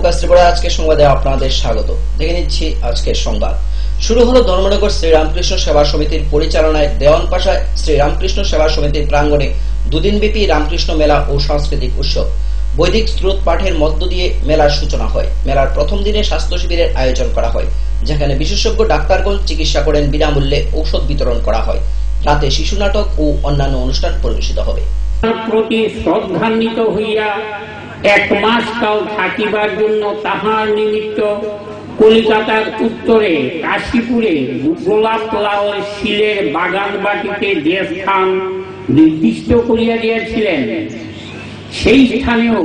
Broadcast Tripura আজকের সংবাদে আপনাদের স্বাগত। দেখে নিচ্ছি আজকের সংবাদ। শুরু হলো ধর্মনগর শ্রীরামকৃষ্ণ সেবা সমিতির পরিচালনায় দেওয়ানপাশায় শ্রীরামকৃষ্ণ সেবা সমিতির প্রাঙ্গণে দুদিনব্যাপী রামকৃষ্ণ মেলা ও সাংস্কৃতিক উৎসব। বৈদিক স্রোত পাঠের মধ্য দিয়ে মেলার সূচনা হয়। মেলার প্রথম দিনে স্বাস্থ্য শিবিরের আয়োজন করা হয়, যেখানে বিশেষজ্ঞ ডাক্তারগণ চিকিৎসা করেন, বিনামূল্যে ঔষধ বিতরণ করা হয়। রাতে শিশু নাটক ও অন্যান্য অনুষ্ঠান পরিবেশিত হবে। প্রতি শ্রদ্ধান্বিত হইয়া এক মাস কাল থাকিবার জন্য তাহার নিমিত্ত কলিকাতার উত্তরে কাশীপুরে গোলাপ লাল শিলের বাগান বাটিতে যে স্থান নির্দিষ্ট করিয়া দিয়েছিলেন, সেই স্থানেও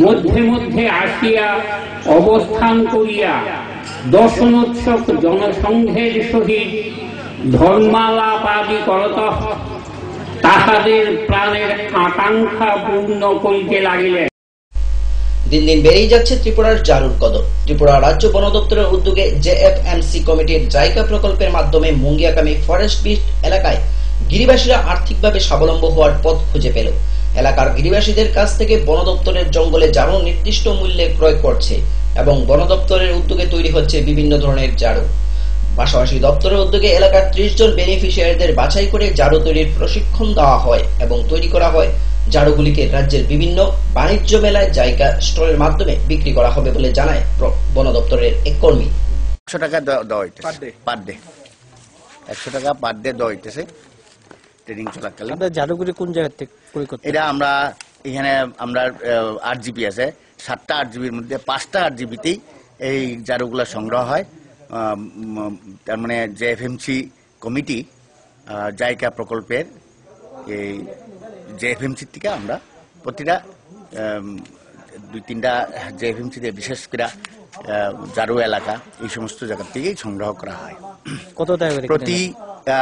মধ্যে মধ্যে আসিয়া অবস্থান করিয়া দর্শনোৎসুক জনসংঘের সহিত ধর্মালাপাদি করত তাহাদের প্রাণের আকাঙ্ক্ষা পূর্ণ করিতে লাগিলেন। দিন দিন বেড়েই যাচ্ছে ত্রিপুরার জারুর কদর। ত্রিপুরা রাজ্য বন দপ্তরের উদ্যোগে জেএফএমসি কমিটির জায়গা প্রকল্পের মাধ্যমে মুঙ্গিয়াকামী ফরেস্ট বিট এলাকায় গিরিবাসীরা আর্থিকভাবে স্বাবলম্বী হওয়ার পথ খুঁজে পেল। এলাকার গিরিবাসীদের কাছ থেকে বন দপ্তরের জঙ্গলে জারু নির্দিষ্ট মূল্যে ক্রয় করছে এবং বন দপ্তরের উদ্যোগে তৈরি হচ্ছে বিভিন্ন ধরনের জারু। পাশাপাশি দপ্তরের উদ্যোগে এলাকার 30 জন বেনিফিশিয়ারিদের বাছাই করে জারু তৈরির প্রশিক্ষণ দেওয়া হয় এবং তৈরি করা হয় জারুগুলিকে রাজ্যের বিভিন্ন বাণিজ্য মেলায় জায়গা স্টলের মাধ্যমে বিক্রি করা হবে বলে জানায় বন দপ্তরের এক কর্মী। 100 টাকা দেওয়া হইতেছে পার ডে, 100 টাকা পার ডে দেওয়া হইতেছে ট্রেনিং চলাকালীন। জারুগুলি কোন জায়গা থেকে ক্রয় করতে? এটা আমরা এখানে আমরা 8 জিবি আছে, 7টা 8 জিবির মধ্যে 5টা 8 জিবিতেই এই জারুগুলা সংগ্রহ হয়। তার মানে জেএফএমসি কমিটি জায়গা প্রকল্পের এই জেএফএমসি থেকে আমরা প্রতিটা 2-3টা জেএফএমসিতে বিশেষ করে জারু এলাকা এই সমস্ত জায়গা থেকেই সংগ্রহ করা হয়। কত টাকা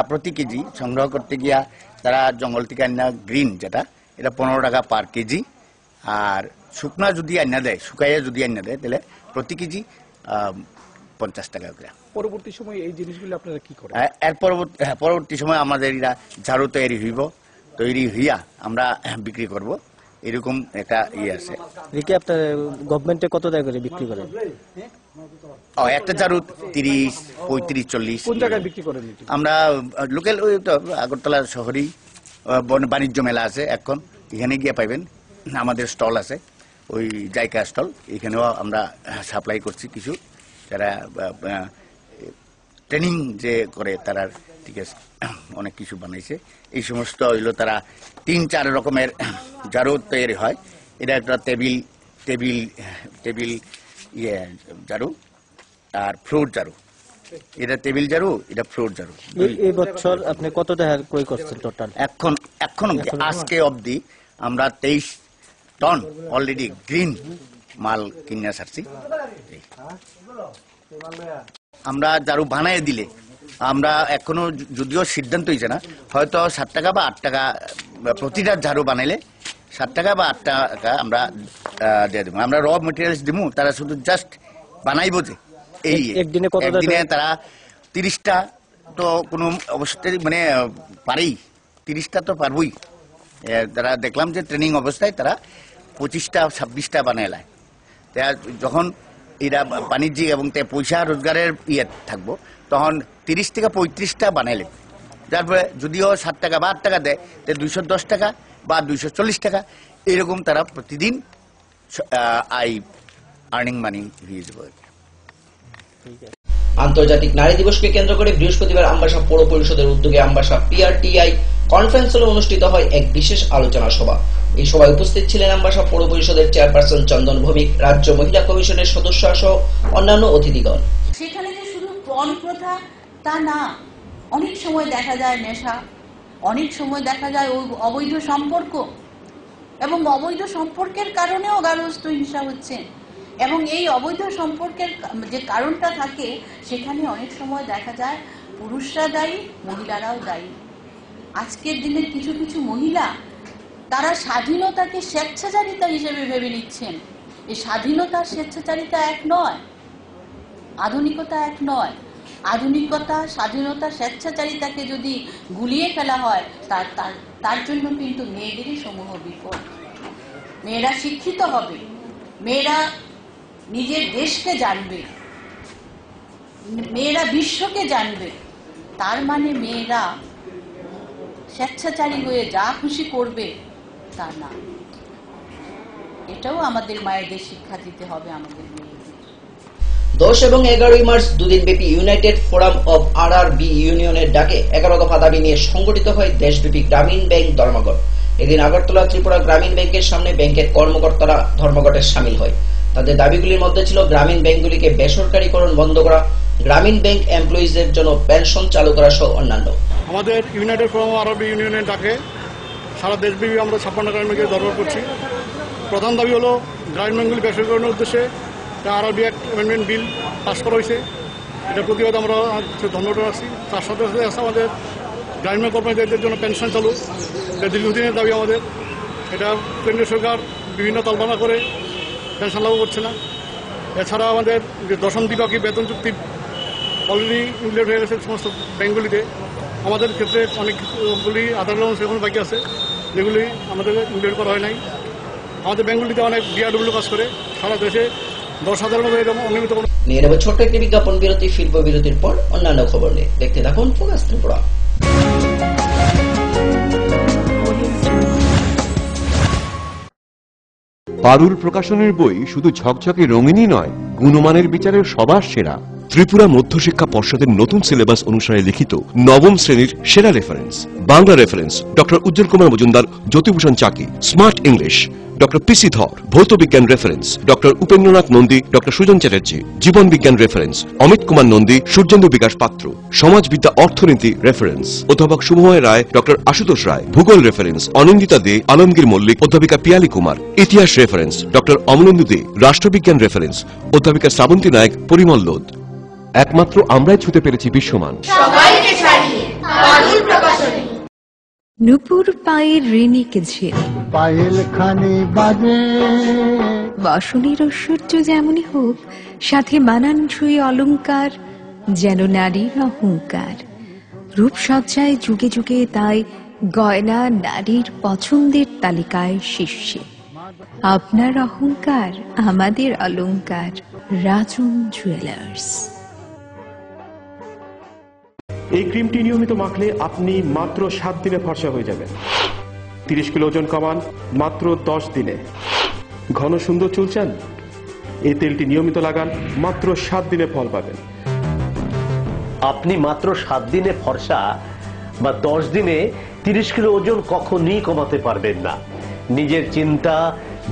প্রতি কেজি সংগ্রহ করতে গিয়া তারা জঙ্গল থেকে আনা গ্রিন যেটা, এটা 15 টাকা পার কেজি। আর শুকনা যদি আনা দেয়, শুকাইয়া যদি আনা দেয়, তাহলে প্রতি কেজি 50 টাকা করে। পরবর্তী সময় এই জিনিসগুলো আপনারা কি করেন? এর পরবর্তী সময় আমাদের এরা ঝাড়ু তৈরি হইয়া আমরা বিক্রি করব, এরকম একটা আছে। আপনার গভর্নমেন্টে কত টাকা করে বিক্রি করেন? একটা ঝাড়ু 30, 35, 40। কোন জায়গায় বিক্রি করেন? আমরা লোকাল ওই তো আগরতলা শহরেই বাণিজ্য মেলা আছে এখন, এখানে গিয়ে পাইবেন। আমাদের স্টল আছে, ওই জায়গা স্টল, এখানেও আমরা সাপ্লাই করছি কিছু যারা ট্রেনিং যে করে তারা ঠিক আছে অনেক কিছু বানাইছে। এই সমস্ত হইল তারা 3-4 রকমের জারু তৈরি হয়। এটা একটা টেবিল জারু আর ফ্রুট জারু। এটা টেবিল জারু, এটা ফ্রুট জারু। এই বছর আপনি কত টাকা ক্রয় করছেন টোটাল? এখন আজকে অবধি আমরা 23 টন অলরেডি গ্রিন মাল কিনে সারছি। আমরা জারু বানায় দিলে আমরা এখনো যদিও সিদ্ধান্ত হয়েছে না, হয়তো 7 টাকা বা 8 টাকা প্রতিটা ঝাড়ু বানাইলে 7 টাকা বা 8 টাকা আমরা দিয়ে দেবো। আমরা র মেটেরিয়ালস দিব, তারা শুধু জাস্ট বানাইব। যে এই একদিনে তারা 30টা তো কোনো অবস্থায় মানে পারেই, 30টা তো পারবই। তারা দেখলাম যে ট্রেনিং অবস্থায় তারা 25টা 26টা বানাইলায়। যখন এরা বাণিজ্যিক এবং পয়সা রোজগারের থাকবো, তখন 30 থেকে 35টা বানাইলে, যার ফলে যদিও 7 টাকা বা 8 টাকা দেয়, 210 টাকা বা 240 টাকা এরকম তারা প্রতিদিন আর্নিং মানি হয়ে যাবে। আন্তর্জাতিক নারী দিবসকে কেন্দ্র করে বৃহস্পতিবার আমবাসা পৌর পরিষদের উদ্যোগে আমবাসা পিআরটিআই কনফারেন্স হলে অনুষ্ঠিত হয় এক বিশেষ আলোচনা সভা। এই সভায় উপস্থিত ছিলেন আমবাসা পৌর পরিষদের চেয়ারপারসন চন্দন ভৌমিক, রাজ্য মহিলা কমিশনের সদস্য সহ অন্যান্য অতিথিগণ। সেখানে যে শুধু পণ প্রথা তা না, অনেক সময় দেখা যায় নেশা, অনেক সময় দেখা যায় অবৈধ সম্পর্ক, এবং অবৈধ সম্পর্কের কারণেও গার্হস্থ্য হিংসা হচ্ছে। এবং এই অবৈধ সম্পর্কের যে কারণটা থাকে, সেখানে অনেক সময় দেখা যায় পুরুষরা দায়ী, মহিলারাও দায়ী। আজকের দিনে কিছু কিছু মহিলা তারা স্বাধীনতাকে স্বেচ্ছাচারিতা হিসেবে ভেবে নিচ্ছেন। এই স্বাধীনতা স্বেচ্ছাচারিতা এক নয়, আধুনিকতা এক নয়। আধুনিকতা, স্বাধীনতা, স্বেচ্ছাচারিতাকে যদি গুলিয়ে ফেলা হয়, তার জন্য কিন্তু মেয়েদেরই সমূহ বিপদ। মেয়েরা শিক্ষিত হবে, মেয়েরা নিজের দেশকে জানবে, মেয়েরা বিশ্বকে জানবে, তার মানে মেয়েরা স্বেচ্ছাচারী হয়ে যা খুশি করবে তা না। এটাও আমাদের মায়েদের শিক্ষা দিতে হবে আমাদের মেয়েদের। 10 এবং 11 মার্চ দুদিন ব্যাপী ইউনাইটেড ফোরাম অব আরআরবি ইউনিয়নের ডাকে 11 দফা দাবি নিয়ে সংগঠিত হয় দেশব্যাপী গ্রামীণ ব্যাংক ধর্মঘট। এদিন আগরতলা ত্রিপুরা গ্রামীণ ব্যাংকের সামনে ব্যাংকের কর্মকর্তারা ধর্মঘটে শামিল হয়। তাদের দাবিগুলির মধ্যে ছিল গ্রামীণ ব্যাংকগুলিকে বেসরকারীকরণ বন্ধ করা, গ্রামীণ ব্যাংক এমপ্লয়িজদের জন্য পেনশন চালু করা সহ অন্যান্য। আমাদের ইউনাইটেড ফোরাম অব আরআরবি ইউনিয়নের ডাকে সারা দেশব্যাপী আমরা 56 গ্রামীণ ব্যাংকে ধর্মঘট করছি। প্রধান দাবি হলো গ্রামীণ ব্যাংকগুলি বেসরকারীকরণের উদ্দেশ্যে RRB act amendment bill pass করা হয়েছে। এটার প্রতিবাদ আমরা ধর্মঘট রাখছি। তার সাথে সাথে আছে আমাদের গ্রামীণ ব্যাংক কর্মচারীদের জন্য পেনশন চালু, এটা দীর্ঘদিনের দাবি আমাদের। এটা কেন্দ্রীয় সরকার বিভিন্ন তালবানা করে পেনশন লাগু করছে না। এছাড়া আমাদের যে দশম দ্বিপাক্ষিক বেতন চুক্তি অলরেডি ইমপ্লিমেন্ট হয়ে গেছে সমস্ত ব্যাংকগুলিতে। আমাদের ক্ষেত্রে অনেকগুলি আধার লোন সেখানে বাকি আছে, যেগুলি আমাদের ইমপ্লিমেন্ট করা হয় নাই। আমাদের ব্যাংকগুলিতে অনেক বিআরডব্লিউ কাজ করে, সারা দেশে 10,000 মতো এরকম অনিয়মিত। নিয়ে নেব ছোট্ট একটি বিজ্ঞাপন বিরতি, ফিরব বিরতির পর অন্যান্য খবর নিয়ে। দেখতে থাকুন ফোকাস ত্রিপুরা। পারুল প্রকাশনের বই শুধু ঝকঝকে রঙিনই নয়, গুণমানের বিচারের সবার সেরা। ত্রিপুরা মধ্যশিক্ষা পর্ষদের নতুন সিলেবাস অনুসারে লিখিত নবম শ্রেণীর সেরা reference. Bangla reference doctor Ujjwal Kumar Majumdar, Jyotibhushan Chaki. Smart English doctor PC Dhar. ভৌত বিজ্ঞান reference doctor Upendranath Nandi, doctor Sujan Chatterjee. জীবন বিজ্ঞান রেফারেন্স অমিত কুমার নন্দী, সূর্যেন্দু বিকাশ পাত্র। সমাজবিদ্যা অর্থনীতি রেফারেন্স অধ্যাপক শুভময় রায়, ডক্টর আশুতোষ রায়। ভূগোল রেফারেন্স অনিন্দিতা দে, আলমগীর মল্লিক, অধ্যাপিকা পিয়ালি কুমার। ইতিহাস রেফারেন্স ডক্টর অমলেন্দু দে। রাষ্ট্রবিজ্ঞান রেফারেন্স অধ্যাপিকা শ্রাবন্তী নায়ক, পরিমল লোদ। একমাত্র আমরাই ছুতে পেরেছি বিশ্বমান। নুপুর পায়ের রেণিকে ঝিল, পায়েল খানি বাজে। বসনের ঐশ্বর্য যেমনই হোক, সাথে মানানসই অলংকার, যেন নারীর অহংকার। রূপসজ্জায় যুগে যুগে তাই গয়না নারীর পছন্দের তালিকায় শীর্ষে। আপনার অহংকার আমাদের অলংকার, রাজন জুয়েলার্স। এই ক্রিমটি নিয়মিত মাখলে আপনি মাত্র 7 দিনে ফর্সা হয়ে যাবেন। 30 কিলো ওজন কমান মাত্র 10 দিনে। ঘন সুন্দর চুল চান? এই তেলটি নিয়মিত লাগান, মাত্র 7 দিনে ফল পাবেন। আপনি মাত্র 7 দিনে ফর্সা বা 10 দিনে 30 কিলো ওজন কখনই কমাতে পারবেন না। নিজের চিন্তা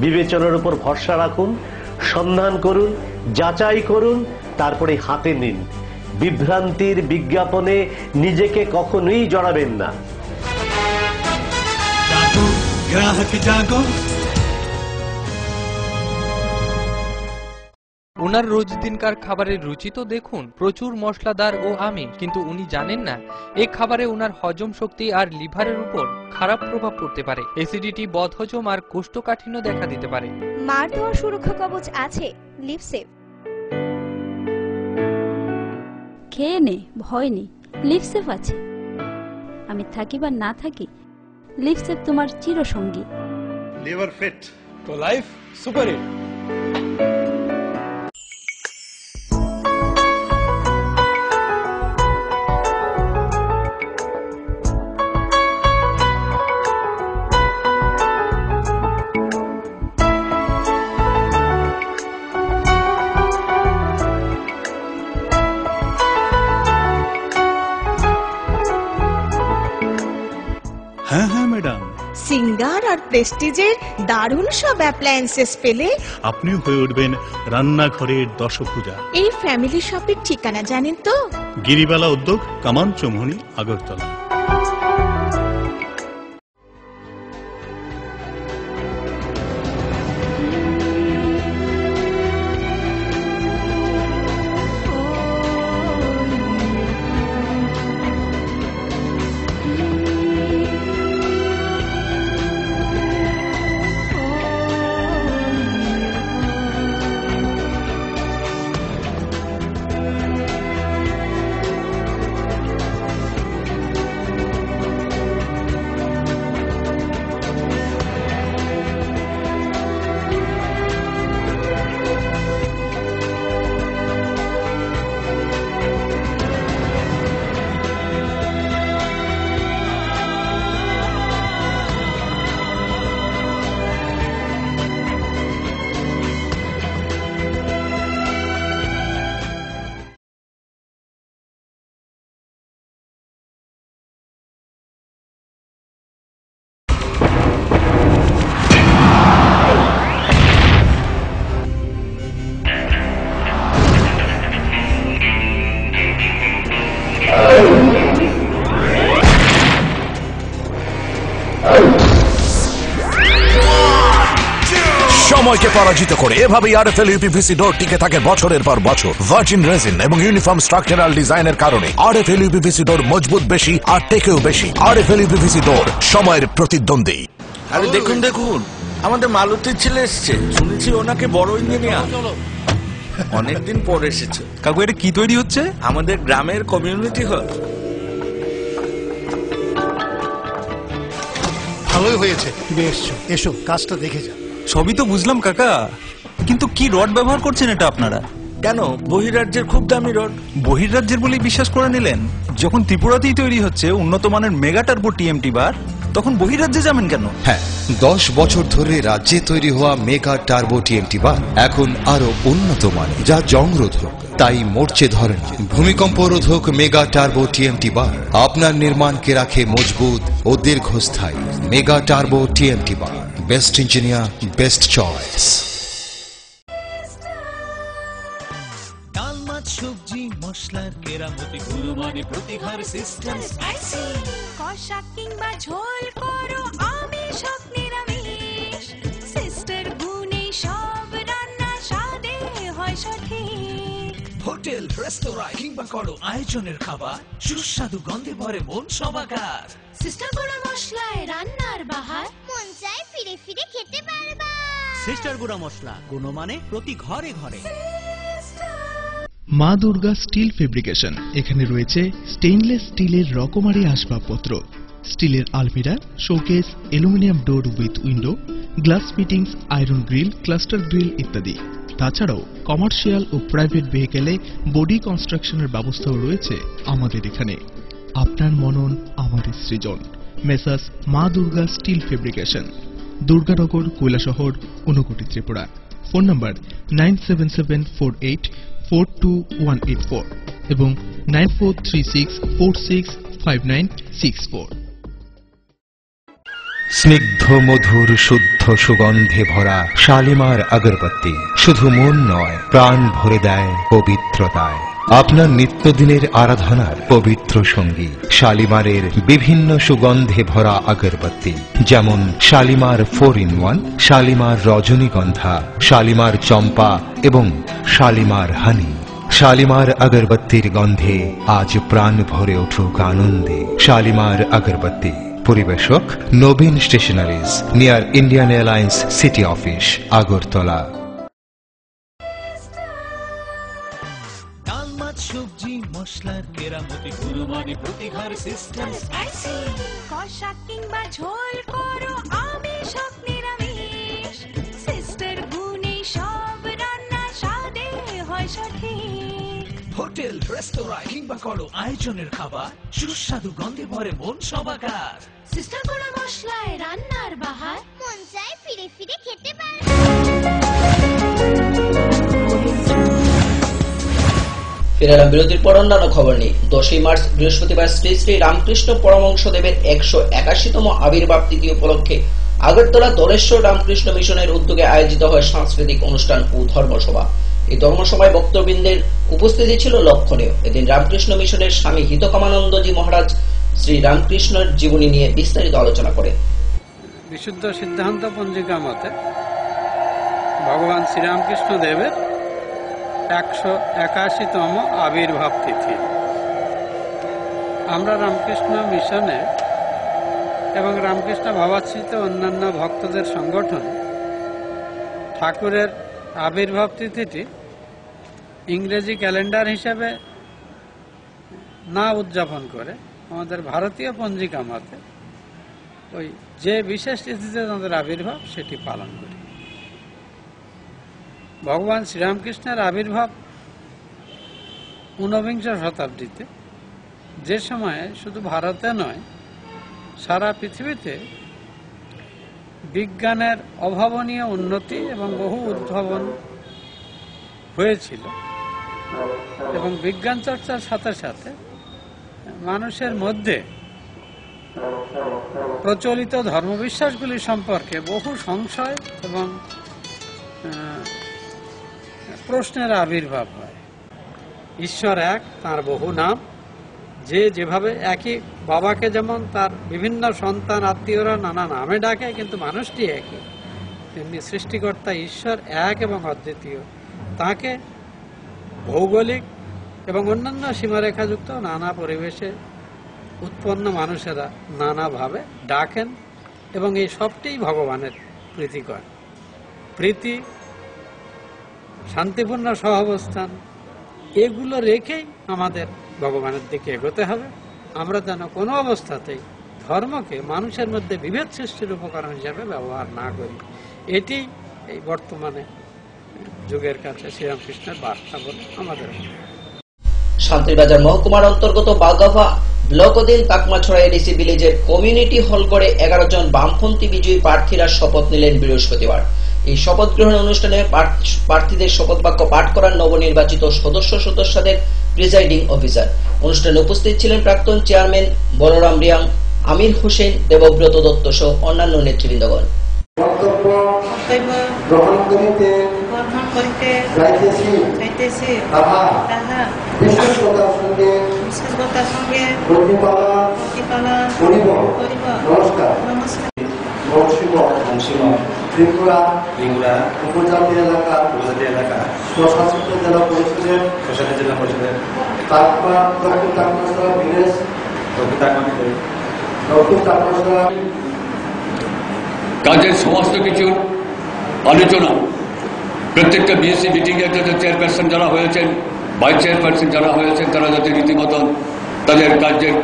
বিবেচনার উপর ভরসা রাখুন, সন্ধান করুন, যাচাই করুন, তারপরে হাতে নিন। বিভ্রান্তির বিজ্ঞাপনে নিজেকে কখনোই জড়াবেন না। গ্রাহক জাগো। ওনার রোজ দিনকার খাবারের রুচি তো দেখুন, প্রচুর মশলাদার ও আমিষ, কিন্তু উনি জানেন না এই খাবারে ওনার হজম শক্তি আর লিভারের উপর খারাপ প্রভাব পড়তে পারে। অ্যাসিডিটি, বদহজম আর কোষ্ঠকাঠিন্য দেখা দিতে পারে। মার দেওয়া সুরক্ষা কবচ আছে লিভসেভ। খেয়ে নে, ভয় নেই, লিভসেভ আছে। আমি থাকি বা না থাকি, লিভসেভ তোমার চিরসঙ্গী। লিভার ফিট তো লাইফ সুপার হিট। হ্যাঁ হ্যাঁ ম্যাডাম, সিঙ্গার আর প্রেস্টিজের দারুণ সব অ্যাপ্লায়েন্সেস পেলে আপনিও হয়ে উঠবেন রান্নাঘরের দশভুজা। এই ফ্যামিলি শপের ঠিকানা জানেন তো? গিরিবালা উদ্যোগ, কামান চৌমুহনী, আগরতলা। সময়কে পরাজিত করে এভাবেই আরএফএল ইউপিভিসি ডোর টিকে থাকে বছরের পর বছর। ভার্জিন রেজিন এবং ইউনিফর্ম স্ট্রাকচারাল ডিজাইনের কারণে আরএফএল ইউপিভিসি ডোর মজবুত বেশি আর টেকেও বেশি। আরএফএল ইউপিভিসি ডোর, সময়ের প্রতিদ্বন্দ্বী। আরে দেখুন দেখুন, আমাদের মালতীর ছেলে এসছে, শুনেছি ওনাকে বড় ইঞ্জিনিয়ার। অনেকদিন পর এসেছে। কাকু এটা কি তৈরি হচ্ছে? আমাদের গ্রামের কমিউনিটি হল। ভালোই হয়েছে তুমি এসছো, এসো কাজটা দেখে যা। সবই তো বুঝলাম কাকা, কিন্তু কি রড ব্যবহার করছেন এটা আপনারা? কেন, বহিরাজ্যের খুব দামি রড। বহিরাজ্যের বলেই বিশ্বাস করে নিলেন? যখন ত্রিপুরাতেই তৈরি হচ্ছে উন্নত মানের মেগা টার্বো টিএমটি বার, তখন বহিরাজ্যে যাবেন কেন? হ্যাঁ, 10 বছর ধরে রাজ্যে তৈরি হওয়া মেগা টার্বো টিএমটি বার এখন আরো উন্নত মানের, যা জংরোধক, তাই মরচে ধরে না। ভূমিকম্প রোধক মেগা টার্বো টিএমটি বার আপনার নির্মাণকে রাখে মজবুত ও দীর্ঘস্থায়ী। মেগা টার্বো টিএমটি বার, বেস্ট ইঞ্জিনিয়ার, বেস্ট চয়েস। ডাল মাছ সবজি মশলার কেরামতি গুণমানে প্রতিঘার সিস্টেম স্পাইসি। কষা কিংবা ঝোল করো আমিষ হোক নিরামিষ, সিস্টার গুণে সব রান্না স্বাদে হয় সঠিক। হোটেল রেস্তোরাঁ কিংবা করো আয়োজনের খাবার, সুস্বাদু গন্ধে ভরে মন সবাকার। সিস্টার গুঁড়া মশলায় রান্নার বাহার, মন চায় ফিরে ফিরে খেতে পারবা। সিস্টার গুঁড়া মশলা, গুণমানে প্রতি ঘরে ঘরে। মা দুর্গা স্টিল ফেব্রিকেশন, এখানে রয়েছে স্টেইনলেস স্টিলের রকমারি আসবাবপত্র, স্টিলের আলমিরা, showcase, aluminium door with window, glass fittings, iron grill, cluster grill ইত্যাদি। তাছাড়াও কমার্শিয়াল ও প্রাইভেট ভেহিকেলে বডি কনস্ট্রাকশনের ব্যবস্থাও রয়েছে আমাদের এখানে। আপনার মনন আমাদের Srijan. Messrs Maa Durga steel fabrication, Durganagar, Kailashahar, Unakoti, Tripura. Phone number 9774842184 এবং 9436465964। স্নিগ্ধ মধুর শুদ্ধ সুগন্ধে ভরা শালিমার আগরবাতি শুধু মন নয়, প্রাণ ভরে দেয় পবিত্রতায়। আপনার নিত্যদিনের আরাধনার পবিত্র সঙ্গী শালিমারের বিভিন্ন সুগন্ধে ভরা আগরবাতি, যেমন শালিমার 4-in-1, শালিমার রজনীগন্ধা, শালিমার চম্পা এবং শালিমার হানি। শালিমার আগরবাতির গন্ধে আজ প্রাণ ভরে উঠুক আনন্দে। শালিমার আগরবাতি। পরিবেশক Nabin stationeries, near Indian Airlines city office, Agartala. ডাল মাছ সবজি মশলার কেরামতি গুণমানে প্রতিঘার সিস্টেম স্পাইসি। কষা কিংবা ঝোল করো আমিষ হোক নিরামিষ, সিস্টার গুণে সব রান্না স্বাদে হয় সঠিক। হোটেল রেস্তোরাঁ কিংবা করো আয়োজনের খাবার, সুস্বাদু গন্ধে ভরে মন সবাকার। সিস্টার গুঁড়া মশলায় রান্নার বাহার, মন চায় ফিরে ফিরে খেতে পারবা। ফিরে বিরতির পর অন্যান্য খবর নিয়ে 10ই মার্চ বৃহস্পতিবার শ্রী শ্রী রামকৃষ্ণ পরমহংসদেবের 181তম আবির্ভাব তিথি উপলক্ষে আগরতলা দলেশ্বর রামকৃষ্ণ মিশনের উদ্যোগে আয়োজিত হয় সাংস্কৃতিক অনুষ্ঠান ও ধর্মসভা। এই ধর্মসভায় বক্তবৃন্দের উপস্থিতি ছিল লক্ষণীয়। এদিন রামকৃষ্ণ মিশনের স্বামী হিতকামানন্দজি মহারাজ শ্রী রামকৃষ্ণের জীবনী নিয়ে বিস্তারিত আলোচনা করেন। বিশুদ্ধ সিদ্ধান্ত পঞ্জিকা মতে ভগবান শ্রীরামকৃষ্ণ দেবের 181তম আবির্ভাব তিথি। আমরা রামকৃষ্ণ মিশনে এবং রামকৃষ্ণ ভাবাশ্রিত অন্যান্য ভক্তদের সংগঠন ঠাকুরের আবির্ভাব তিথিটি ইংরেজি ক্যালেন্ডার হিসেবে না উদযাপন করে আমাদের ভারতীয় পঞ্জিকা মতে ওই যে বিশেষ তিথিতে তাদের আবির্ভাব সেটি পালন করি। ভগবান শ্রীরামকৃষ্ণের আবির্ভাব 19বিংশ শতাব্দীতে, যে সময়ে শুধু ভারতে নয় সারা পৃথিবীতে বিজ্ঞানের অভাবনীয় উন্নতি এবং বহু উদ্ভাবন হয়েছিল এবং বিজ্ঞান চর্চার সাথে সাথে মানুষের মধ্যে প্রচলিত ধর্মবিশ্বাসগুলি সম্পর্কে বহু সংশয় এবং প্রশ্নের আবির্ভাব হয়। ঈশ্বর এক, তার বহু নাম। যে যেভাবে একই বাবাকে যেমন তার বিভিন্ন সন্তান আত্মীয়রা নানা নামে ডাকে, কিন্তু মানুষটি একই। তেমনি সৃষ্টিকর্তা ঈশ্বর এক এবং অদ্বিতীয়। তাকে ভৌগোলিক এবং অন্যান্য সীমারেখাযুক্ত নানা পরিবেশে উৎপন্ন মানুষেরা নানাভাবে ডাকেন এবং এই সবটাই ভগবানের প্রীতিকর। প্রীতি, শান্তিপূর্ণ সহাবস্থান, এগুলো রেখেই আমাদের ভগবানের দিকে এগোতে হবে। আমরা যেন কোনো অবস্থাতেই ধর্মকে মানুষের মধ্যে বিভেদ সৃষ্টির উপকরণ হিসাবে ব্যবহার না করি। এটি এই বর্তমানে যুগের কাছে শ্রীরামকৃষ্ণের বার্তা বলে আমাদের। শান্তিরবাজার মহকুমার অন্তর্গত বাগাভা ব্লক অধীন কাকমাছড়া এডিসি ভিলেজের কমিউনিটি হল করে 11 জন বামপন্থী বিজয়ী প্রার্থীরা শপথ নিলেন বৃহস্পতিবার। এই শপথ গ্রহণ অনুষ্ঠানে প্রার্থীদের শপথ বাক্য পাঠ করান নবনির্বাচিত সদস্যদের প্রিজাইডিং অফিসার। অনুষ্ঠানে উপস্থিত ছিলেন প্রাক্তন চেয়ারম্যান বলরাম রিয়াং, আমির হোসেন, দেবব্রত দত্ত সহ অন্যান্য নেতৃবৃন্দগণ। গ্রহণ করিতে যাইতেছি তাহা বিশেষতার সঙ্গে প্রতিপালন করিব। নমস্কার। ত্রিপুরা উপজাতি এলাকা স্বশাসিত জেলা পরিষদের দক্ষিণ তারকেশ্বর ভিলেজ কাজের সমস্ত কিছু আলোচনা প্রত্যেকটা বিএসসি মিটিংয়ে যাতে চেয়ারপারসন যারা হয়েছেন, ভাইস চেয়ারপারসন যারা হয়েছেন, তারা যাতে রীতিমতন তাদের কাজের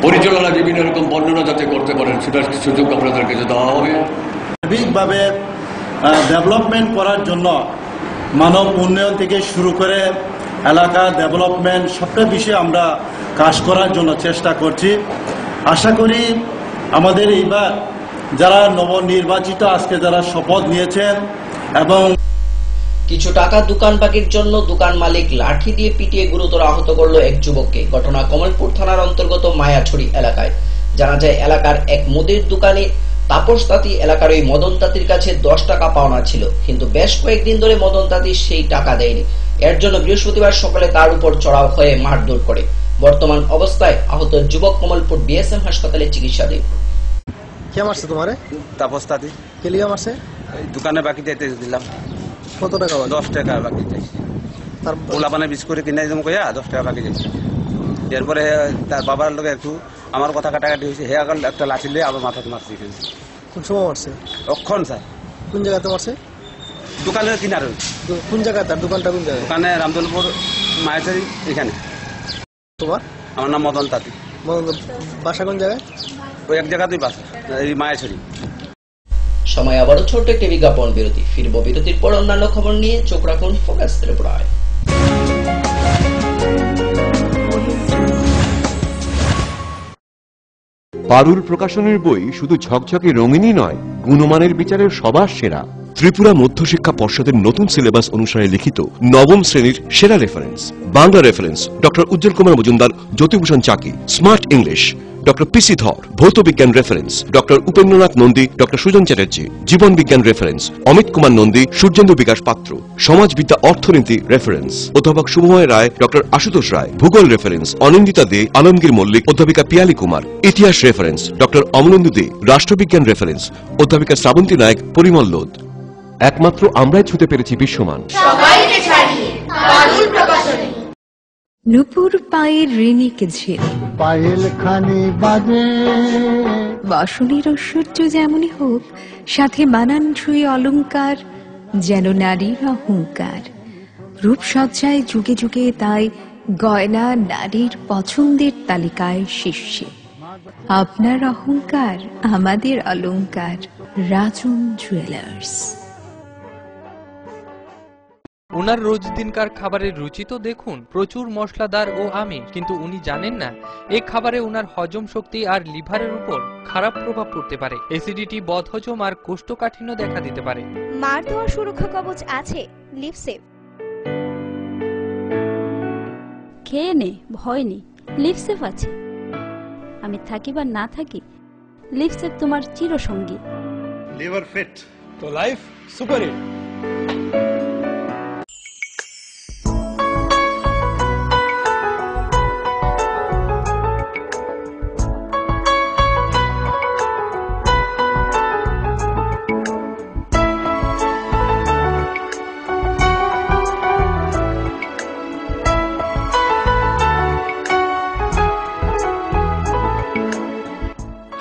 পরিচালনা বিভিন্ন রকম বর্ণনা যাতে করতে পারেন, সেটার সুযোগ আপনাদেরকে দেওয়া হবে। সার্বিকভাবে ডেভেলপমেন্ট করার জন্য মানব উন্নয়ন থেকে শুরু করে এলাকা ডেভেলপমেন্ট সবটা বিষয়ে আমরা কাজ করার জন্য চেষ্টা করছি। আশা করি আমাদের এইবার যারা নবনির্বাচিত আজকে যারা শপথ নিয়েছেন এবং কিছু টাকা দোকান বাকির জন্য দোকান মালিক লাঠি দিয়ে পিটিয়ে গুরুতর আহত করল এক যুবককে। ঘটনা কমলপুর থানার অন্তর্গত মায়াছড়ি এলাকায়। জানা যায় এলাকার এক মুদির দোকানে তাপস তাঁতি এলাকার ওই মদন তাঁতির কাছে 10 টাকা পাওনা ছিল, কিন্তু বেশ কয়েকদিন ধরে মদন তাঁতি সেই টাকা দেয়নি। এর জন্য বৃহস্পতিবার সকালে তার উপর চড়াও হয়ে মারধর করে। বর্তমান অবস্থায় আহত যুবক কমলপুর বিএসএম হাসপাতালে চিকিৎসাধীন। কে মারছে তোমারে? তাপস তাঁতি। কে লিগা মারছে? দোকানে বাকি যাইতে দিলাম। কত টাকা? 10 টাকা বাকি যাইছে। তার পোলাপানে বিস্কুট কিনে দিলাম কইয়া 10 টাকা বাকি যাইছে। এরপরে তার বাবার লোক একটু আমার কথা কাটাকাটি হয়েছে, হে আগল একটা লাঠি লিয়ে আবার মাথাতে মারছে। কোন সময় মারছে? অক্ষণ স্যার। কোন জায়গাতে মারছে? দোকানের কিনারে। কোন জায়গায়? তার দোকানটা কোন জায়গায়? দোকানে রামদলপুর মায়াছড়ি এখানে। তোমার? আমার নাম মদন তাঁতি। মদন বাসা কোন জায়গায়? ওই এক জায়গাতেই বাসা, এই মায়াছড়ি। সময় আবারও ছোট্ট একটি বিজ্ঞাপন বিরতি। ফিরবো বিরতির পর অন্যান্য খবর নিয়ে। চোখ রাখুন ফোকাস ত্রিপুরায়। পারুল প্রকাশনের বই শুধু ঝকঝকে রঙিনই নয়, গুণমানের বিচারের সবার সেরা। ত্রিপুরা মধ্যশিক্ষা পর্ষদের নতুন সিলেবাস অনুসারে লিখিত নবম শ্রেণীর সেরা reference. Bangla reference doctor Ujjwal Kumar Majumdar, Jyotibhushan Chaki. Smart English doctor PC Dhar. ভৌত বিজ্ঞান reference doctor Upendranath Nandi, doctor Sujan Chatterjee. জীবন বিজ্ঞান রেফারেন্স অমিত কুমার নন্দী, সূর্যেন্দু বিকাশ পাত্র। সমাজবিদ্যা অর্থনীতি রেফারেন্স অধ্যাপক শুভময় রায়, ডক্টর আশুতোষ রায়। ভূগোল রেফারেন্স অনিন্দিতা দে, আলমগীর মল্লিক, অধ্যাপিকা পিয়ালি কুমার। ইতিহাস রেফারেন্স ডক্টর অমলেন্দু দে। রাষ্ট্রবিজ্ঞান রেফারেন্স অধ্যাপিকা শ্রাবন্তী নায়ক, পরিমল লোধ। একমাত্র আমরাই ছুঁতে পেরেছি বিশ্বমান। সবাইকে ছাড়িয়ে পারুল প্রকাশনী। নুপুর পায়ের ঋণিক ঝিল, পায়েল খানি বাজে। বসনের ঐশ্বর্য যেমনই হোক, সাথে মানানসই অলংকার, যেন নারীর অহংকার। রূপসজ্জায় যুগে যুগে তাই গয়না নারীর পছন্দের তালিকায় শীর্ষে। আপনার অহংকার আমাদের অলংকার। রাজন জুয়েলার্স। ওনার রোজ দিনকার খাবারের রুচি তো দেখুন, প্রচুর মশলাদার ও আমিষ, কিন্তু উনি জানেন না এই খাবারে ওনার হজম শক্তি আর লিভারের উপর খারাপ প্রভাব পড়তে পারে। অ্যাসিডিটি, বদহজম আর কোষ্ঠকাঠিন্য দেখা দিতে পারে। মার দেওয়া সুরক্ষা কবচ আছে লিভসেভ। খেয়ে নে, ভয় নেই, লিভসেভ আছে। আমি থাকি বা না থাকি, লিভসেভ তোমার চিরসঙ্গী। লিভার ফিট তো লাইফ সুপার হিট।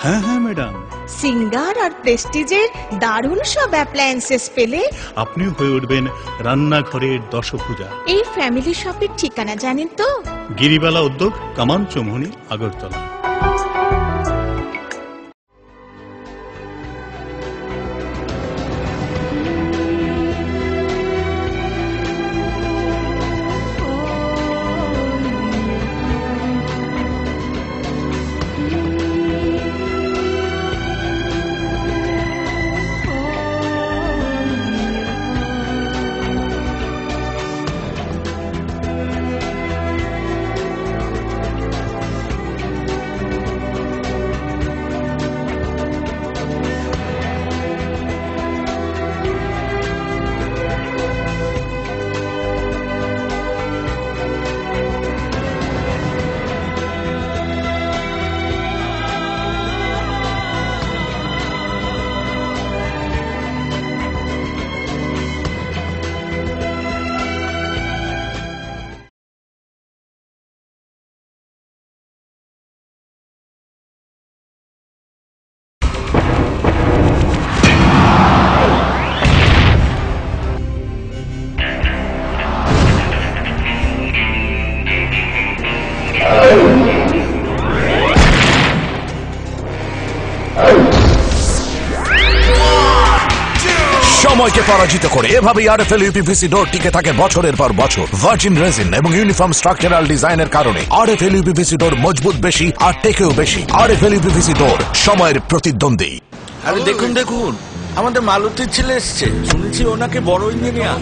হ্যাঁ হ্যাঁ ম্যাডাম, সিঙ্গার আর প্রেস্টিজের দারুণ সব অ্যাপ্লায়েন্সেস পেলে আপনিও হয়ে উঠবেন রান্নাঘরের দশভুজা। এই ফ্যামিলি শপের ঠিকানা জানেন তো? গিরিবালা উদ্যোগ, কামান চৌমুহনী, আগরতলা। সময়কে পরাজিত করে এভাবেই আরএফএল ইউপিভিসি ডোর টিকে থাকে বছরের পর বছর। ভার্জিন রেজিন এবং ইউনিফর্ম স্ট্রাকচারাল ডিজাইনের কারণে আরএফএল ইউপিভিসি ডোর মজবুত বেশি আর টেকেও বেশি। আরএফএল ইউপিভিসি ডোর, সময়ের প্রতিদ্বন্দ্বী। আরে দেখুন দেখুন, আমাদের মালতীর ছেলে এসছে, শুনেছি ওনাকে বড় ইঞ্জিনিয়ার।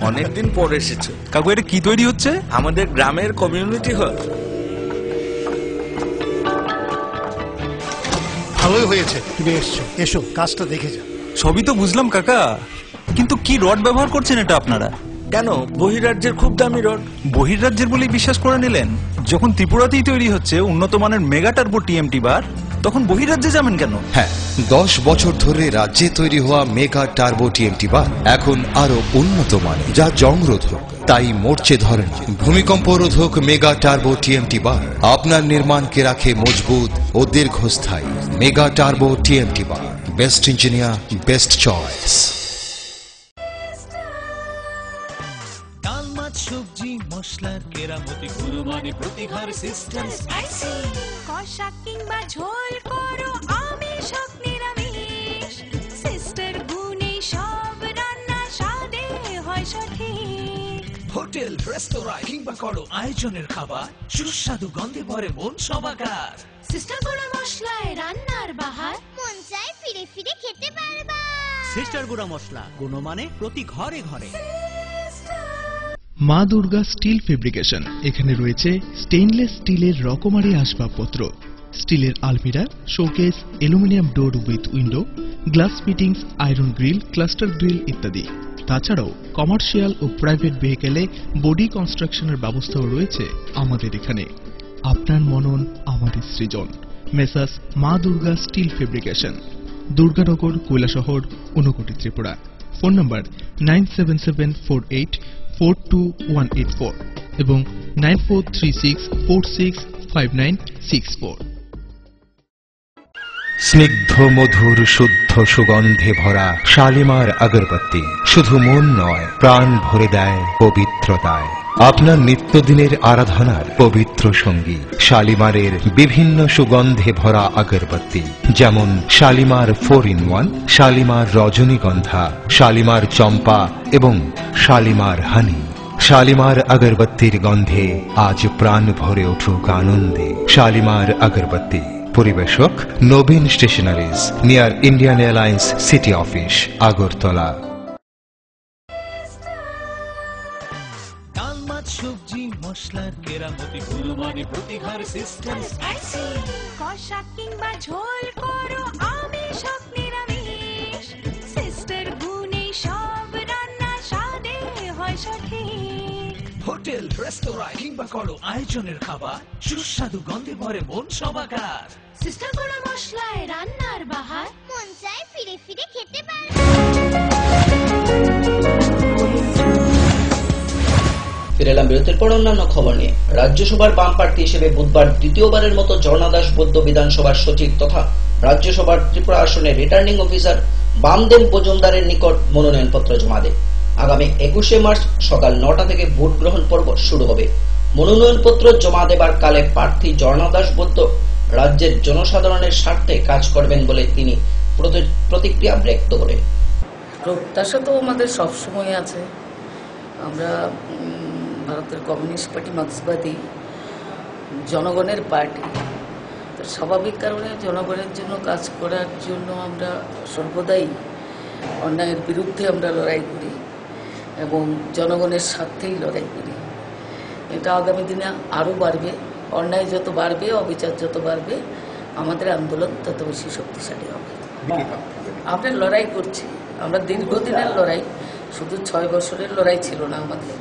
অনেকদিন পর এসেছে। কাকু এটা কি তৈরি হচ্ছে? আমাদের গ্রামের কমিউনিটি হল। ভালোই হয়েছে তুমি এসছো, এসো কাজটা দেখে যা। সবই তো বুঝলাম কাকা, কিন্তু কি রড ব্যবহার করছেন এটা আপনারা? কেন, বহিরাজ্যের খুব দামি রড। বহিরাজ্যের বলেই বিশ্বাস করে নিলেন? যখন ত্রিপুরাতেই তৈরি হচ্ছে উন্নত মানের মেগা টার্বো টিএমটি বার, তখন বহিরাজ্যে যাবেন কেন? হ্যাঁ, 10 বছর ধরে রাজ্যে তৈরি হওয়া মেগা টার্বো টিএমটি বার এখন আরো উন্নত মানের, যা জংরোধক, তাই মরচে ধরে না। ভূমিকম্প রোধক মেগা টার্বো টিএমটি বার আপনার নির্মাণকে রাখে মজবুত ও দীর্ঘস্থায়ী। মেগা টার্বো টিএমটি বার, বেস্ট ইঞ্জিনিয়ার, বেস্ট চয়েস। ডাল মাছ সবজি মশলার কেরামতি গুণমানে প্রতিঘার সিস্টেম স্পাইসি। কষা কিংবা ঝোল করো আমিষ হোক নিরামিষ, সিস্টার গুণে সব রান্না স্বাদে হয় সঠিক। হোটেল রেস্তোরাঁ কিংবা করো আয়োজনের খাবার, সুস্বাদু গন্ধে ভরে মন সবাকার। সিস্টার গুঁড়া মশলায় রান্নার বাহার, মন চায় ফিরে ফিরে খেতে পারবা। সিস্টার গুঁড়া মশলা, গুণমানে প্রতি ঘরে ঘরে। মা দুর্গা স্টিল ফেব্রিকেশন, এখানে রয়েছে স্টেইনলেস স্টিলের রকমারি আসবাবপত্র, স্টিলের আলমিরা, showcase, aluminium door with window, glass fittings, iron grill, cluster grill ইত্যাদি। তাছাড়াও কমার্শিয়াল ও প্রাইভেট ভেহিকেলে বডি কনস্ট্রাকশনের ব্যবস্থাও রয়েছে আমাদের এখানে। আপনার মনন আমাদের Srijan. Messrs Maa Durga steel fabrication, Durganagar, Kailashahar, Unakoti, Tripura. Phone number 9774842184 এবং 9436465964। স্নিগ্ধ মধুর শুদ্ধ সুগন্ধে ভরা শালিমার আগরবাতি শুধু মন নয়, প্রাণ ভরে দেয় পবিত্রতায়। আপনার নিত্যদিনের আরাধনার পবিত্র সঙ্গী শালিমারের বিভিন্ন সুগন্ধে ভরা আগরবাতি, যেমন শালিমার 4-in-1, শালিমার রজনীগন্ধা, শালিমার চম্পা এবং শালিমার হানি। শালিমার আগরবাতির গন্ধে আজ প্রাণ ভরে উঠুক আনন্দে। শালিমার আগরবাতি। পরিবেশক Nabin stationeries, near Indian Airlines city office, Agartala. ডাল মাছ সবজি মশলার কেরামতি গুণমানে প্রতিঘার সিস্টেম স্পাইসি। কষা কিংবা ঝোল করো আমিষ হোক নিরামিষ, সিস্টার গুণে সব রান্না স্বাদে হয় সঠিক। হোটেল রেস্তোরাঁ কিংবা করো আয়োজনের খাবার, সুস্বাদু গন্ধে ভরে মন সবাকার। সিস্টার গুঁড়া মশলায় রান্নার বাহার, মন চায় ফিরে ফিরে খেতে পারবা। ফিরে এলাম বিরতির পর অন্যান্য খবর নিয়ে। রাজ্যসভার বাম প্রার্থী হিসেবে বুধবার দ্বিতীয়বারের মতো ঝর্ণা দাশবদ্ধ বিধানসভার সচিব তথা রাজ্যসভার ত্রিপুরা আসনের রিটার্নিং অফিসার বামদেব মজুমদারের নিকট মনোনয়নপত্র জমা দেয়। আগামী 21 মার্চ সকাল 9টা থেকে ভোট গ্রহণ পর্ব শুরু হবে। মনোনয়নপত্র জমা দেবার কালে প্রার্থী ঝর্ণা দাশবদ্ধ রাজ্যের জনসাধারণের স্বার্থে কাজ করবেন বলে তিনি প্রতিক্রিয়া ব্যক্ত করেন। প্রত্যাশা তো আমাদের সবসময় আছে। আমরা ভারতের কমিউনিস্ট পার্টি মার্ক্সবাদী জনগণের পার্টি, তো স্বাভাবিক কারণে জনগণের জন্য কাজ করার জন্য আমরা সর্বদাই অন্যায়ের বিরুদ্ধে আমরা লড়াই করি এবং জনগণের স্বার্থেই লড়াই করি। এটা আগামী দিনে আরও বাড়বে। অন্যায় যত বাড়বে, অবিচার যত বাড়বে, আমাদের আন্দোলন তত বেশি শক্তিশালী হবে। আমরা লড়াই করছি, আমরা দীর্ঘদিনের লড়াই, শুধু 6 বছরের লড়াই ছিল না আমাদের,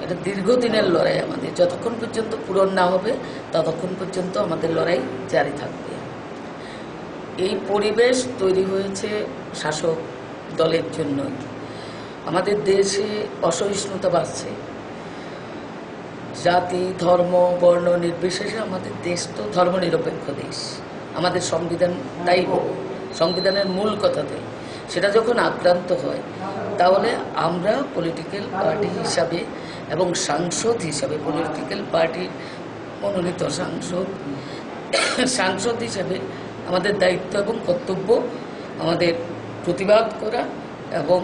এটা দীর্ঘদিনের লড়াই আমাদের। যতক্ষণ পর্যন্ত পূরণ না হবে ততক্ষণ পর্যন্ত আমাদের লড়াই জারি থাকবে। এই পরিবেশ তৈরি হয়েছে শাসক দলের জন্যই। আমাদের দেশে অসহিষ্ণুতা বাড়ছে, জাতি ধর্ম বর্ণ নির্বিশেষে আমাদের দেশ তো ধর্মনিরপেক্ষ দেশ। আমাদের সংবিধান তাই সংবিধানের মূল কথাতেই সেটা যখন আক্রান্ত হয়, তাহলে আমরা পলিটিক্যাল পার্টি হিসাবে এবং সাংসদ হিসাবে, পলিটিক্যাল পার্টির মনোনীত সাংসদ হিসাবে আমাদের দায়িত্ব এবং কর্তব্য আমাদের প্রতিবাদ করা এবং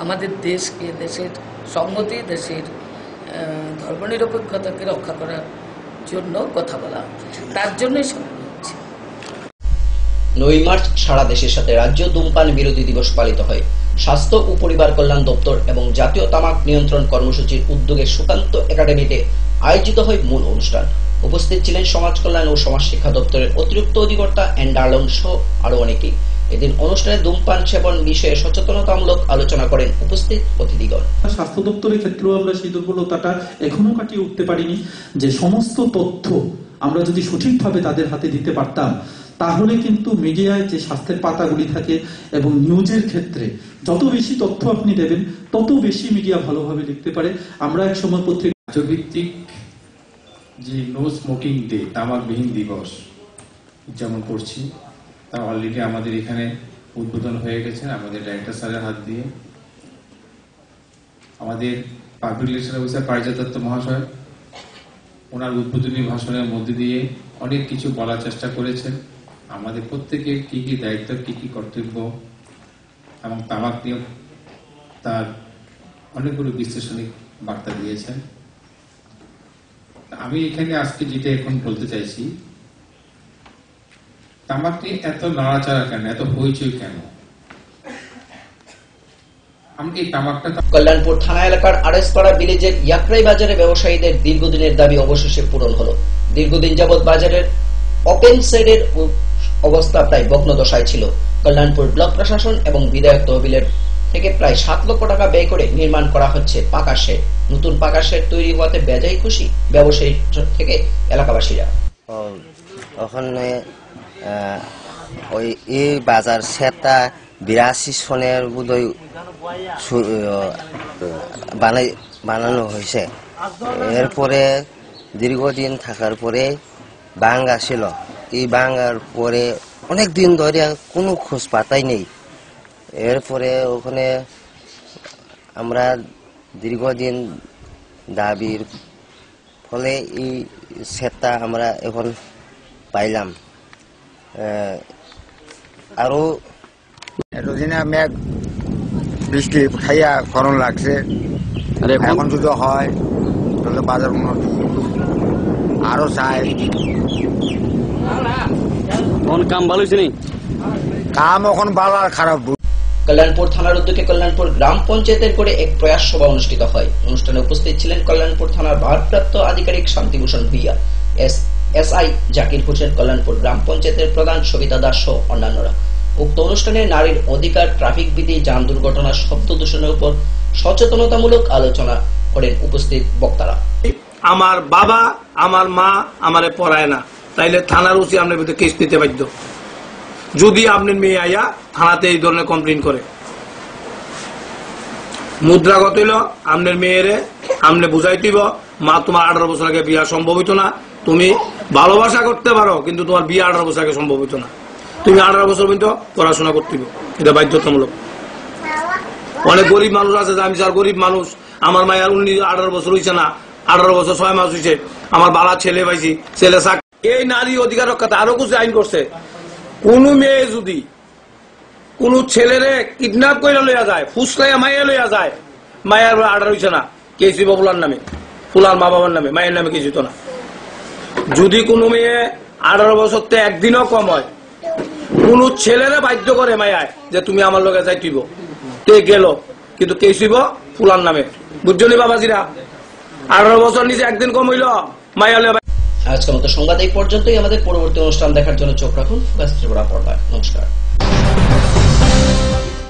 আমাদের দেশকে, দেশের সংহতি, দেশের ধর্মনিরপেক্ষতাকে রক্ষা করার জন্য কথা বলা। তার জন্যই সম্ভব হচ্ছে। 9 মার্চ সারা দেশের সাথে রাজ্য ধূমপান বিরোধী দিবস পালিত হয়। স্বাস্থ্য ও পরিবার কল্যাণ দপ্তর এবং জাতীয় তামাক নিয়ন্ত্রণ কর্মসূচির উদ্যোগে সুকান্ত একাডেমিতে আয়োজিত হয় মূল অনুষ্ঠান। উপস্থিত ছিলেন সমাজ কল্যাণ ও সমাজ শিক্ষা দপ্তরের অতিরিক্ত অধিকর্তা এন্ডারলং সহ আরো অনেকেই। এদিন অনুষ্ঠানে ধূমপান সেবন বিষয়ে সচেতনতামূলক আলোচনা করেন উপস্থিত অতিথিগণ। স্বাস্থ্য দপ্তরের ক্ষেত্রেও আমরা সেই দুর্বলতাটা এখনো কাটিয়ে উঠতে পারিনি, যে সমস্ত তথ্য আমরা যদি সঠিকভাবে তাদের হাতে দিতে পারতাম, তাহলে কিন্তু মিডিয়ায় যে স্বাস্থ্যের পাতাগুলি থাকে এবং নিউজের ক্ষেত্রে যত বেশি তথ্য আপনি দেবেন, তত বেশি মিডিয়া ভালোভাবে লিখতে পারে। আমরা এক সময় পত্রিকা রাজ্যভিত্তিক যে নো স্মোকিং ডে, তামাকবিহীন দিবস যেমন করছি, তা অলরেডি আমাদের এখানে উদ্বোধন হয়ে গেছে আমাদের ডাইরেক্টর স্যারের হাত দিয়ে। আমাদের পাবলিক রিলেশন অফিসার পারিজাত দত্ত মহাশয় ওনার উদ্বোধনী ভাষণের মধ্যে দিয়ে অনেক কিছু বলার চেষ্টা করেছেন। আমাদের প্রত্যেকের কি কি দায়িত্ব, কি কি কর্তব্য এবং তামাক নিয়ে তার অনেকগুলো বিশ্লেষণিক বার্তা দিয়েছেন। আমি এখানে আজকে যেটা এখন বলতে চাইছি, তামাক নিয়ে এত নাড়াচাড়া কেন, এত হইচই কেন? কল্যাণপুর থানা এলাকার আড়েসপাড়া ভিলেজের ইয়াকরাই বাজারে ব্যবসায়ীদের দীর্ঘদিনের দাবি অবশেষে পূরণ হলো। দীর্ঘদিন যাবৎ বাজারের ওপেন সাইডের অবস্থা প্রায় ভগ্নদশায় ছিল। কল্যাণপুর ব্লক প্রশাসন এবং বিধায়ক তহবিলের থেকে প্রায় 7 লক্ষ টাকা ব্যয় করে নির্মাণ করা হচ্ছে পাকা শেড। নতুন পাকা শেড তৈরি হওয়াতে বেজায় খুশি ব্যবসায়ী থেকে এলাকাবাসীরা। ওখানে ওই এই বাজার শেডটা 82 সনের বোধহয় বানানো হয়েছে। এরপরে দীর্ঘদিন থাকার পরে ভাঙ্গা ছিল। এই ভাঙ্গার পরে অনেক দিন ধরে কোনো খোঁজ পাতাই নেই। এরপরে ওখানে আমরা দীর্ঘদিন দাবির ফলে এই শেডটা আমরা এখন পাইলাম। আরো এতদিনে মেঘ বৃষ্টি খাইয়া গরম লাগছে, এখন যদি হয় তাহলে বাজার উন্নতি আরো চাই। কাম ভালো হয়েছে নি? কাম এখন ভালো আর খারাপ। কল্যাণপুর থানার উদ্যোগে কল্যাণপুর গ্রাম পঞ্চায়েতের করে এক প্রয়াস সভা অনুষ্ঠিত হয়। অনুষ্ঠানে উপস্থিত ছিলেন কল্যাণপুর থানার ভারপ্রাপ্ত আধিকারিক শান্তিভূষণ ভূঁইয়া, এসআই জাকির হোসেন, কল্যাণপুর গ্রাম পঞ্চায়েতের প্রধান সবিতা দাস সহ অন্যান্যরা। উক্ত অনুষ্ঠানে নারীর অধিকার, ট্রাফিক বিধি, যান দুর্ঘটনা, শব্দ দূষণের উপর সচেতনতামূলক আলোচনা করেন উপস্থিত বক্তারা। আমার বাবা আমার মা আমারে পড়ায় না, তাইলে থানার ওসি আপনার ভিতরে কেস দিতে বাধ্য যদি আপনার মেয়ে আইয়া থানাতে এই ধরনের কমপ্লেন করে। মুদ্রাগত হইল আমনের মেয়েরে আমনে বুঝাইতেইব মা তোমার 18 বছর আগে বিয়া সম্ভব হইতো না, তুমি ভালোবাসা করতে পারো কিন্তু তোমার বিয়ে 18 বছর আগে সম্ভব হইতো না, তুমি 18 বছর পর্যন্ত পড়াশোনা করতেইব, এটা বাধ্যতামূলক। অনেক গরিব মানুষ আছে, আমি যার গরিব মানুষ, আমার মায়ের 18 বছর হইছে না, 18 বছর 6 মাস হইছে, আমার বালা ছেলে পাইছি, ছেলে এই নারী অধিকার রক্ষাতে আরো কিছু আইন করছে। কোন মেয়ে যদি কোন ছেলেরে কিডন্যাপ করে লইয়া যায়, ফুসলাইয়া মাইয়া লইয়া যায়, মায়ের 18 হইছে না, কেস হইব ফুলার নামে, ফুলার মা বাবার নামে, মায়ের নামে কেস হইতো না। যদি কোন মেয়ে 18 বছর তে একদিনও কম হয়, কোন ছেলেরে বাধ্য করে মায়ায় যে তুমি আমার লগে যাইতিব, তে গেল কিন্তু কেস হইব ফুলার নামে। বুঝছো নি বাবাজিরা? 18 বছর নিচে একদিন কম হইল মায়া। আজকের মতো সংবাদ এই পর্যন্তই। আমাদের পরবর্তী অনুষ্ঠান দেখার জন্য চোখ রাখুন ফোকাস ত্রিপুরা পর্দায়। নমস্কার।